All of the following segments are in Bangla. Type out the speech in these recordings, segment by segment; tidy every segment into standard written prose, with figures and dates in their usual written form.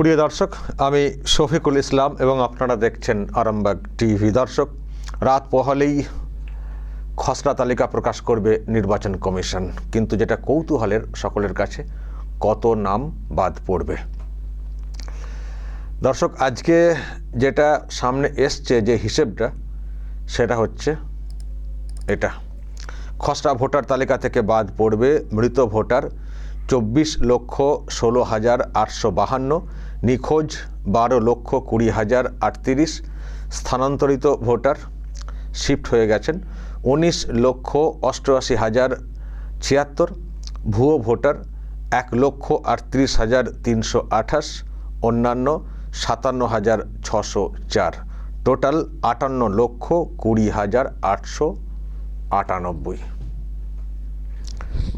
প্রিয় দর্শক, আমি শফিকুল ইসলাম এবং আপনারা দেখছেন আরামবাগ টিভি। দর্শক, রাত পোহালেই খসড়া তালিকা প্রকাশ করবে নির্বাচন কমিশন, কিন্তু যেটা কৌতূহলের সকলের কাছে, কত নাম বাদ পড়বে। দর্শক, আজকে যেটা সামনে এসছে যে হিসেবটা, সেটা হচ্ছে এটা। খসড়া ভোটার তালিকা থেকে বাদ পড়বে মৃত ভোটার 24,16,852, নিখোঁজ 12,20,038, স্থানান্তরিত ভোটার শিফট হয়ে গেছেন 19,88,076, ভুয়ো ভোটার 1,38,328, অন্যান্য 57,604, টোটাল 58,20,898।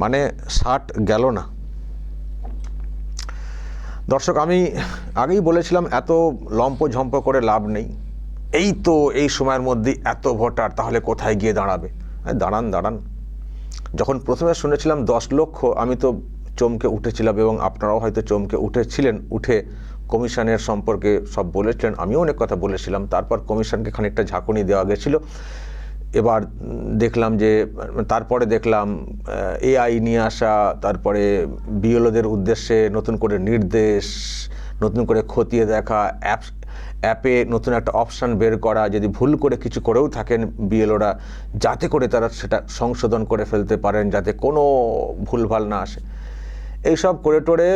মানে 60 গেল না। দর্শক, আমি আগেই বলেছিলাম এত লম্পঝম্প করে লাভ নেই। এই সময়ের মধ্যে এত ভোটার, তাহলে কোথায় গিয়ে দাঁড়াবে? দাঁড়ান। যখন প্রথমে শুনেছিলাম 10 লক্ষ, আমি তো চমকে উঠেছিলাম এবং আপনারাও হয়তো চমকে উঠেছিলেন। উঠে কমিশনের সম্পর্কে সব বলেছিলেন, আমিও অনেক কথা বলেছিলাম। তারপর কমিশনকে খানিকটা ঝাঁকুনি দেওয়া গেছিল। এবার দেখলাম যে তারপরে দেখলাম এআই নিয়ে আসা, তারপরে বিএলওদের উদ্দেশ্যে নতুন করে নির্দেশ, নতুন করে খতিয়ে দেখা, অ্যাপে নতুন একটা অপশান বের করা, যদি ভুল করে কিছু করেও থাকেন বিএলওরা, যাতে করে তারা সেটা সংশোধন করে ফেলতে পারেন, যাতে কোনো ভুলভাল না আসে। এইসব করে টোরে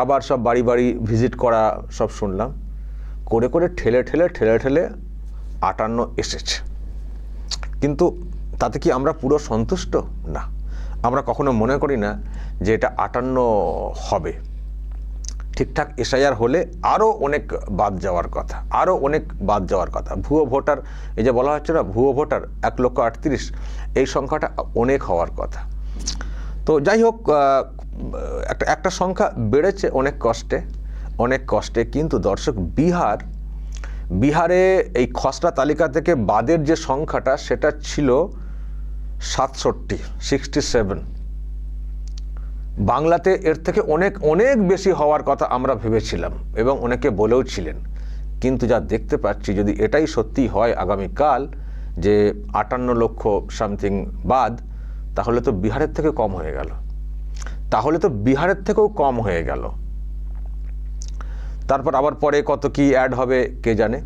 আবার সব বাড়ি বাড়ি ভিজিট করা সব শুনলাম। করে ঠেলে 58 এসেছে। কিন্তু তাতে কি আমরা পুরো সন্তুষ্ট? না, আমরা কখনো মনে করি না যে এটা 58 হবে। ঠিকঠাক এসআইআর হলে আরও অনেক বাদ যাওয়ার কথা, ভুয়ো ভোটার, এই যে বলা হচ্ছে না, ভুয়ো ভোটার 1,38,000, এই সংখ্যাটা অনেক হওয়ার কথা। তো যাই হোক, একটা সংখ্যা বেড়েছে অনেক কষ্টে। কিন্তু দর্শক, বিহারে এই খসড়া তালিকা থেকে বাদের যে সংখ্যাটা, সেটা ছিল 67। বাংলাতে এর থেকে অনেক বেশি হওয়ার কথা আমরা ভেবেছিলাম এবং অনেকে বলেও ছিলেন। কিন্তু যা দেখতে পাচ্ছি, যদি এটাই সত্যি হয় আগামীকাল, যে 58 লক্ষ সামথিং বাদ, তাহলে তো বিহারের থেকে কম হয়ে গেল। তারপর আবার পরে কত কি অ্যাড হবে কে জানে।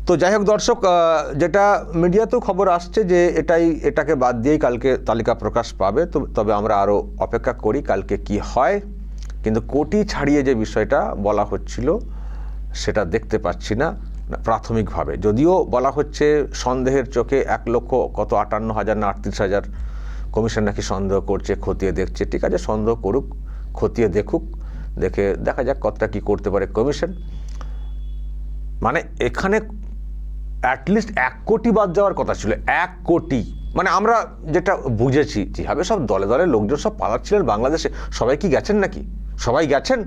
তো যাই হোক দর্শক, যেটা মিডিয়াতেও খবর আসছে যে এটাকে বাদ দিয়েই কালকে তালিকা প্রকাশ পাবে। তবে আমরা আরও অপেক্ষা করি কালকে কি হয়। কিন্তু কোটি ছাড়িয়ে যে বিষয়টা বলা হচ্ছিল, সেটা দেখতে পাচ্ছি না প্রাথমিকভাবে। যদিও বলা হচ্ছে সন্দেহের চোখে 1,58,000 না 38,000, কমিশন নাকি সন্দেহ করছে, খতিয়ে দেখছে। ঠিক আছে, সন্দেহ করুক, খতিয়ে দেখুক, দেখা যাক কতটা কি করতে পারে কমিশন। মানে এখানে অ্যাটলিস্ট 1 কোটি বাদ যাওয়ার কথা ছিল। 1 কোটি, মানে আমরা যেটা বুঝেছি, যেভাবে সব দলে দলে লোকজন সব পালাচ্ছিলেন বাংলাদেশে, সবাই কি গেছেন নাকি? সবাই গেছেন?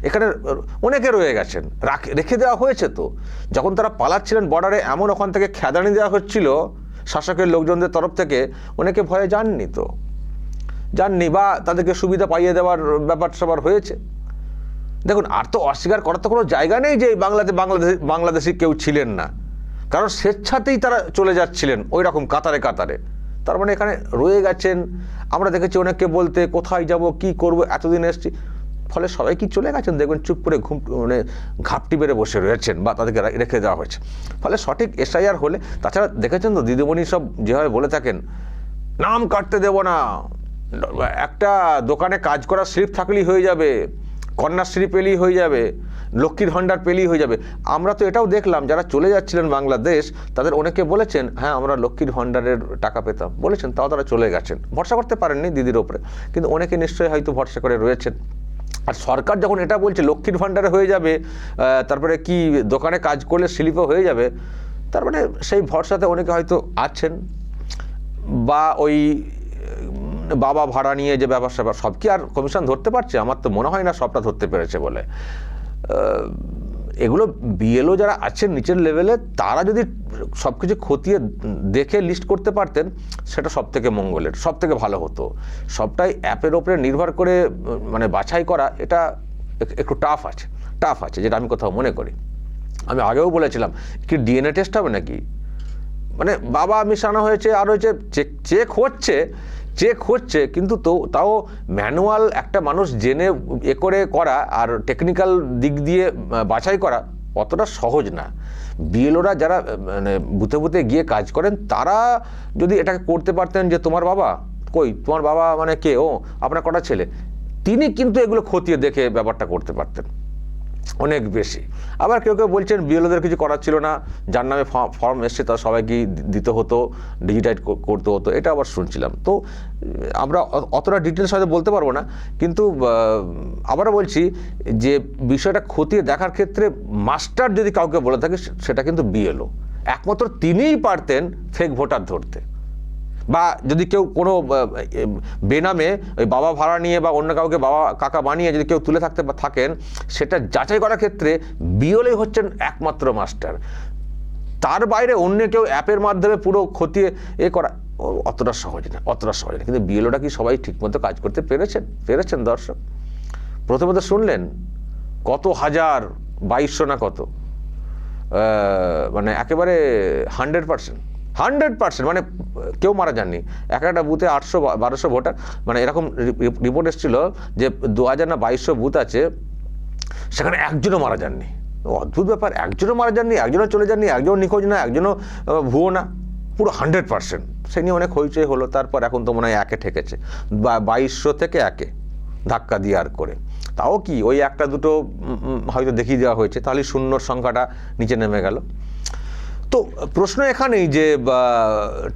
এখানে অনেকে রয়ে গেছেন, রেখে দেওয়া হয়েছে। তো যখন তারা পালাচ্ছিলেন বর্ডারে, এমন ওখান থেকে খেদানি দেওয়া হচ্ছিল শাসকের লোকজনদের তরফ থেকে, অনেকে ভয়ে যাননি বা তাদেরকে সুবিধা পাইয়ে দেওয়ার ব্যাপার স্যাপার হয়েছে। দেখুন, আর তো অস্বীকার করার তো কোনো জায়গা নেই যে বাংলাদেশি কেউ ছিলেন না, কারণ স্বেচ্ছাতেই তারা চলে যাচ্ছিলেন ওই রকম কাতারে। তার মানে এখানে রয়ে গেছেন। আমরা দেখেছি অনেককে বলতে, কোথায় যাব, কি করব, এতদিন এসছি। ফলে সবাই কি চলে গেছেন, দেখবেন চুপ করে ঘাপটি বেড়ে বসে রয়েছেন, বা তাদেরকে রেখে দেওয়া হয়েছে। ফলে সঠিক এসআইআর হলে, তাছাড়া দেখেছেন তো দিদিমণি সব যেভাবে বলে থাকেন, নাম কাটতে দেব না, একটা দোকানে কাজ করার স্লিপ থাকলেই হয়ে যাবে, কন্যাশ্রী পেলেই হয়ে যাবে, লক্ষ্মীর ভাণ্ডার পেলেই হয়ে যাবে। আমরা তো এটাও দেখলাম, যারা চলে যাচ্ছিলেন বাংলাদেশ, তাদের অনেকে বলেছেন, হ্যাঁ আমরা লক্ষ্মীর ভাণ্ডারের টাকা পেতাম বলেছেন, তাও তারা চলে গেছেন। ভরসা করতে পারেননি দিদির ওপরে, কিন্তু অনেকে নিশ্চয়ই হয়তো ভরসা করে রয়েছেন। আর সরকার যখন এটা বলছে লক্ষ্মীর ভাণ্ডারে হয়ে যাবে, তারপরে কি দোকানে কাজ করলে স্লিপও হয়ে যাবে, তার মানে সেই ভরসাতে অনেকে হয়তো আছেন। বা ওই বাবা ভাড়া নিয়ে যে ব্যবসা, সব কি আর কমিশন ধরতে পারছে? আমার তো মনে হয় না সবটা ধরতে পেরেছে বলে। এগুলো বিএলও যারা আছেন নিচের লেভেলে, তারা যদি সব কিছু খতিয়ে দেখে লিস্ট করতে পারতেন, সেটা সব থেকে মঙ্গলের, সব থেকে ভালো হতো। সবটাই অ্যাপের ওপরে নির্ভর করে মানে বাছাই করা, এটা একটু টাফ আছে, যেটা আমি কোথাও মনে করি। আমি আগেও বলেছিলাম কি ডিএনএ টেস্ট হবে নাকি, মানে বাবা মিশানো হয়েছে আর হয়েছে, চেক হচ্ছে কিন্তু তাও ম্যানুয়াল একটা মানুষ জেনে করে করা আর টেকনিক্যাল দিক দিয়ে বাছাই করা অতটা সহজ না। বিএলওরা যারা মানে বুথে বুথে গিয়ে কাজ করেন তারা যদি এটাকে করতে পারতেন যে তোমার বাবা মানে কে, ও আপনার কটা ছেলে, তিনি কিন্তু এগুলো খতিয়ে দেখে ব্যাপারটা করতে পারতেন অনেক বেশি। আবার কেউ বলছেন বিএলওদের কিছু করার ছিল না, যার নামে ফর্ম এসছে তার সবাইকে দিতে হতো, ডিজিটাইজ করতে হতো, এটা আবার শুনছিলাম। তো আমরা অতটা ডিটেলস হয়তো বলতে পারবো না, কিন্তু আবারও বলছি যে বিষয়টা খতিয়ে দেখার ক্ষেত্রে মাস্টার যদি কাউকে বলে থাকে সেটা কিন্তু বিএলও, একমাত্র তিনিই পারতেন ফেক ভোটার ধরতে। বা যদি কেউ কোনো বেনামে ওই বাবা ভাড়া নিয়ে বা অন্য কাউকে বাবা কাকা বানিয়ে যদি কেউ তুলে থাকেন, সেটা যাচাই করার ক্ষেত্রে বিএলওই হচ্ছেন একমাত্র মাস্টার। তার বাইরে অন্য কেউ অ্যাপের মাধ্যমে পুরো খতিয়ে করা অতটা সহজ না। কিন্তু বিএলওটা কি সবাই ঠিকমতো কাজ করতে পেরেছেন দর্শক? প্রথমে তো শুনলেন কত হাজার, 2200 না কত, মানে একেবারে 100%, মানে কেউ মারা যাননি। একটা বুথে 800-1200 ভোটার, মানে এরকম রিপোর্ট এসেছিল যে 2000 না 2200 বুথ আছে, সেখানে একজনও মারা যাননি। অদ্ভুত ব্যাপার, একজনও মারা যাননি, একজনও চলে যাননি, একজনও নিখোঁজ না, একজনও ভুয়ো না, পুরো 100%। সে নিয়ে অনেক হইচই হলো। তারপর এখন তো মনে হয় 1-এ ঠেকেছে, 2200 থেকে 1-এ ধাক্কা দিয়ে আর করে। তাও কি ওই একটা দুটো হয়তো দেখিয়ে দেওয়া হয়েছে, তাহলে শূন্যর সংখ্যাটা নিচে নেমে গেল। তো প্রশ্ন এখানেই যে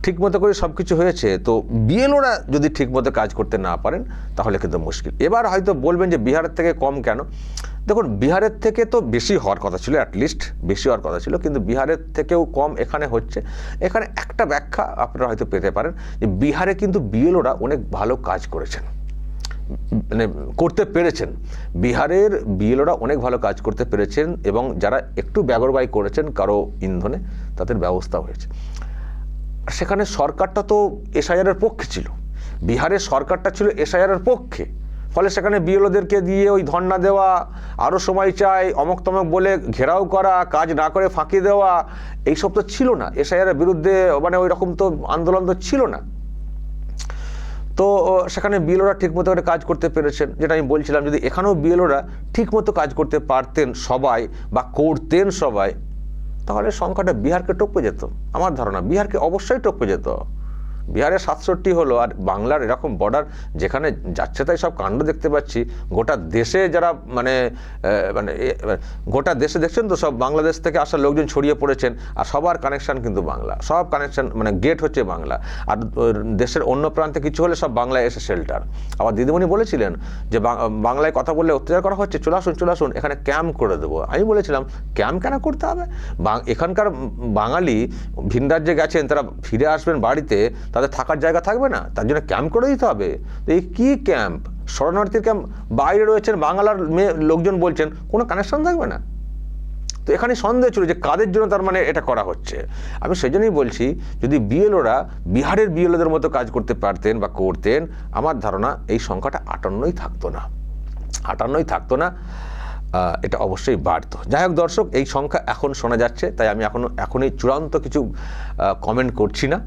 ঠিকমতো করে সব কিছু হয়েছে, তো বিএলওরা যদি ঠিকমতো কাজ করতে না পারেন তাহলে কিন্তু মুশকিল। এবার হয়তো বলবেন যে বিহারের থেকে কম কেন? দেখুন, বিহারের থেকে তো বেশি হওয়ার কথা ছিল, অ্যাটলিস্ট বেশি হওয়ার কথা ছিল, কিন্তু বিহারের থেকেও কম এখানে হচ্ছে। এখানে একটা ব্যাখ্যা আপনারা হয়তো পেতে পারেন যে বিহারে কিন্তু বিএলওরা অনেক ভালো কাজ করেছেন, মানে করতে পেরেছেন। বিহারের বিএলওরা অনেক ভালো কাজ করতে পেরেছেন এবং যারা একটু ব্যগরবাই করেছেন কারো ইন্ধনে, তাদের ব্যবস্থা হয়েছে। সেখানে সরকারটা তো এসআইআরের পক্ষে ছিল, বিহারের সরকারটা ছিল এসআইআরের পক্ষে। ফলে সেখানে বিএলওদেরকে দিয়ে ওই ধর্ণা দেওয়া, আরও সময় চাই, অমক তমক বলে ঘেরাও করা, কাজ না করে ফাঁকি দেওয়া, এইসব তো ছিল না। এসআইআরের বিরুদ্ধে মানে ওই রকম তো আন্দোলন তো ছিল না। তো সেখানে বিএলওরা ঠিকমতো করে কাজ করতে পেরেছেন। যেটা আমি বলছিলাম, যদি এখানেও বিএলওরা ঠিকমতো কাজ করতে পারতেন সবাই বা করতেন সবাই, তাহলে সংখ্যাটা বিহারকে টপকে যেত। আমার ধারণা বিহারকে অবশ্যই টপকে যেত। বিহারে 67 হলো, আর বাংলার এরকম বর্ডার যেখানে যাচ্ছে তাই সব কাণ্ড দেখতে পাচ্ছি। গোটা দেশে যারা মানে গোটা দেশে দেখছেন তো, সব বাংলাদেশ থেকে আসা লোকজন ছড়িয়ে পড়েছেন, আর সবার কানেকশান কিন্তু বাংলা, সব কানেকশান মানে গেট হচ্ছে বাংলা। আর দেশের অন্য প্রান্তে কিছু হলে সব বাংলায় এসে শেল্টার। আবার দিদিমণি বলেছিলেন যে বাংলায় কথা বললে অত্যাচার করা হচ্ছে, চলে আসুন এখানে ক্যাম্প করে দেবো। আমি বলেছিলাম ক্যাম্প কেন করতে হবে? এখানকার বাঙালি ভিন রাজ্যে গেছেন, তারা ফিরে আসবেন বাড়িতে, তাদের থাকার জায়গা থাকবে না, তার জন্য ক্যাম্প করে দিতে হবে। তো এই কী ক্যাম্প? শরণার্থীর ক্যাম্প, বাইরে রয়েছেন বাংলার লোকজন, বলছেন কোনো কানেকশন থাকবে না। তো এখানে সন্দেহ ছিল যে কাদের জন্য তার মানে এটা করা হচ্ছে। আমি সেই জন্যই বলছি, যদি বিএলওরা বিহারের বিএলওদের মতো কাজ করতে পারতেন বা করতেন, আমার ধারণা এই সংখ্যাটা 58 থাকতো না, এটা অবশ্যই বাড়তো। যাই হোক দর্শক, এই সংখ্যা এখন শোনা যাচ্ছে, তাই আমি এখনই চূড়ান্ত কিছু কমেন্ট করছি না।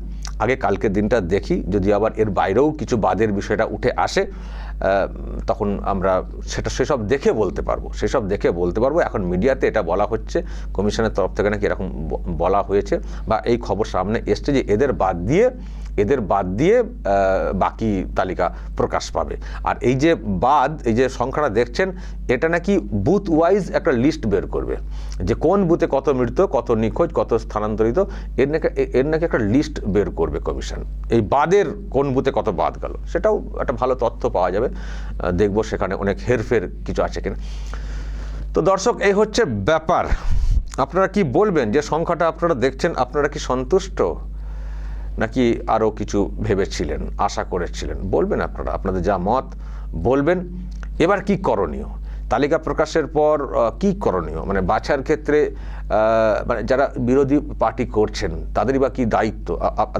আগে কালকের দিনটা দেখি, যদি আবার এর বাইরেও কিছু বাদের বিষয়টা উঠে আসে, তখন আমরা সেসব দেখে বলতে পারবো। এখন মিডিয়াতে এটা বলা হচ্ছে, কমিশনের তরফ থেকে নাকি এরকম বলা হয়েছে বা এই খবর সামনে এসছে যে এদের বাদ দিয়ে বাকি তালিকা প্রকাশ পাবে। আর এই যে সংখ্যাটা দেখছেন, এটা নাকি বুথ ওয়াইজ একটা লিস্ট বের করবে, যে কোন বুথে কত মৃত, কত নিখোঁজ, কত স্থানান্তরিত, এর নাকি একটা লিস্ট বের করবে কমিশন। এই বাদের কোন বুথে কত বাদ গেল, সেটাও একটা ভালো তথ্য পাওয়া যাবে। দেখবো সেখানে অনেক হেরফের কিছু আছে কিনা। তো দর্শক, এই হচ্ছে ব্যাপার। আপনারা কি বলবেন? যে সংখ্যাটা আপনারা দেখছেন, আপনারা কি সন্তুষ্ট, নাকি আরও কিছু ভেবেছিলেন, আশা করেছিলেন? বলবেন আপনারা, আপনাদের যা মত বলবেন। এবার কি করণীয়? তালিকা প্রকাশের পর কি করণীয়, মানে বাছার ক্ষেত্রে মানে যারা বিরোধী পার্টি করছেন তাদেরই বা কী দায়িত্ব?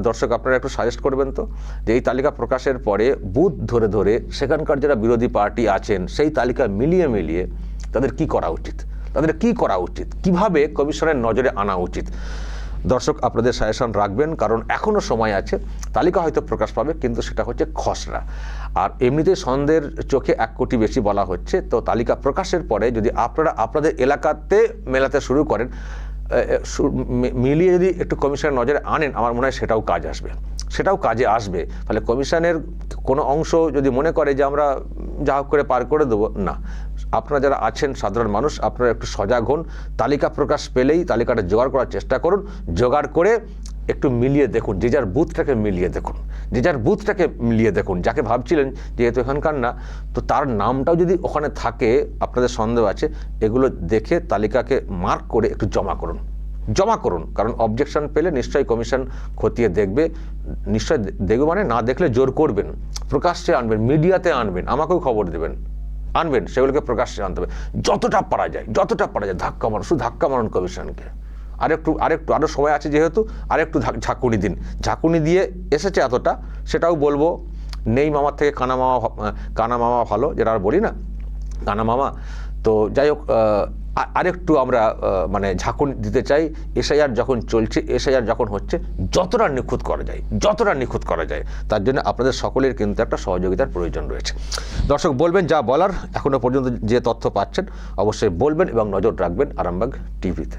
দর্শক আপনারা একটু সাজেস্ট করবেন তো, যে এই তালিকা প্রকাশের পরে বুথ ধরে ধরে সেখানকার যারা বিরোধী পার্টি আছেন সেই তালিকা মিলিয়ে মিলিয়ে তাদের কি করা উচিত, তাদের কি করা উচিত, কিভাবে কমিশনের নজরে আনা উচিত? দর্শক আপনাদের সাজেশন রাখবেন, কারণ এখনও সময় আছে। তালিকা হয়তো প্রকাশ পাবে, কিন্তু সেটা হচ্ছে খসড়া। আর এমনিতে সন্দেহের চোখে 1 কোটি বেশি বলা হচ্ছে, তো তালিকা প্রকাশের পরে যদি আপনারা আপনাদের এলাকাতে মেলাতে শুরু করেন, মিলিয়ে যদি একটু কমিশনের নজরে আনেন, আমার মনে হয় সেটাও কাজে আসবে। ফলে কমিশনের কোনো অংশ যদি মনে করে যে আমরা যা হোক করে পার করে দেবো, না, আপনারা যারা আছেন সাধারণ মানুষ, আপনারা একটু সজাগ হন। তালিকা প্রকাশ পেলেই তালিকাটা জোগাড় করার চেষ্টা করুন, জোগাড় করে একটু মিলিয়ে দেখুন, যে যার বুথটাকে মিলিয়ে দেখুন, যাকে ভাবছিলেন যেহেতু এখানকার না, তো তার নামটাও যদি ওখানে থাকে, আপনাদের সন্দেহ আছে, এগুলো দেখে তালিকাকে মার্ক করে একটু জমা করুন। কারণ অবজেকশন পেলে নিশ্চয়ই কমিশন খতিয়ে দেখবে, মানে না দেখলে জোর করবেন, প্রকাশ্যে আনবেন, মিডিয়াতে আনবেন, আমাকেও খবর দেবেন, আনবেন, সেগুলোকে প্রকাশ্যে আনতে হবে যতটা পারা যায়, ধাক্কা মারুন কমিশনকে। আরও সময় আছে যেহেতু, আরেকটু ঝাঁকুনি দিয়ে এসেছে এতটা, সেটাও বলবো। নেই মামার থেকে কানা মামা ভালো, যেটা আর বলি না, কানা মামা। তো যাই হোক, আরেকটু আমরা মানে ঝাঁকুনি দিতে চাই। এসআইআর যখন চলছে, এসআইআর যখন হচ্ছে, যতটা নিখুঁত করা যায়, তার জন্য আপনাদের সকলের কিন্তু একটা সহযোগিতার প্রয়োজন রয়েছে। দর্শক বলবেন যা বলার, এখনো পর্যন্ত যে তথ্য পাচ্ছেন অবশ্যই বলবেন এবং নজর রাখবেন আরামবাগ টিভিতে।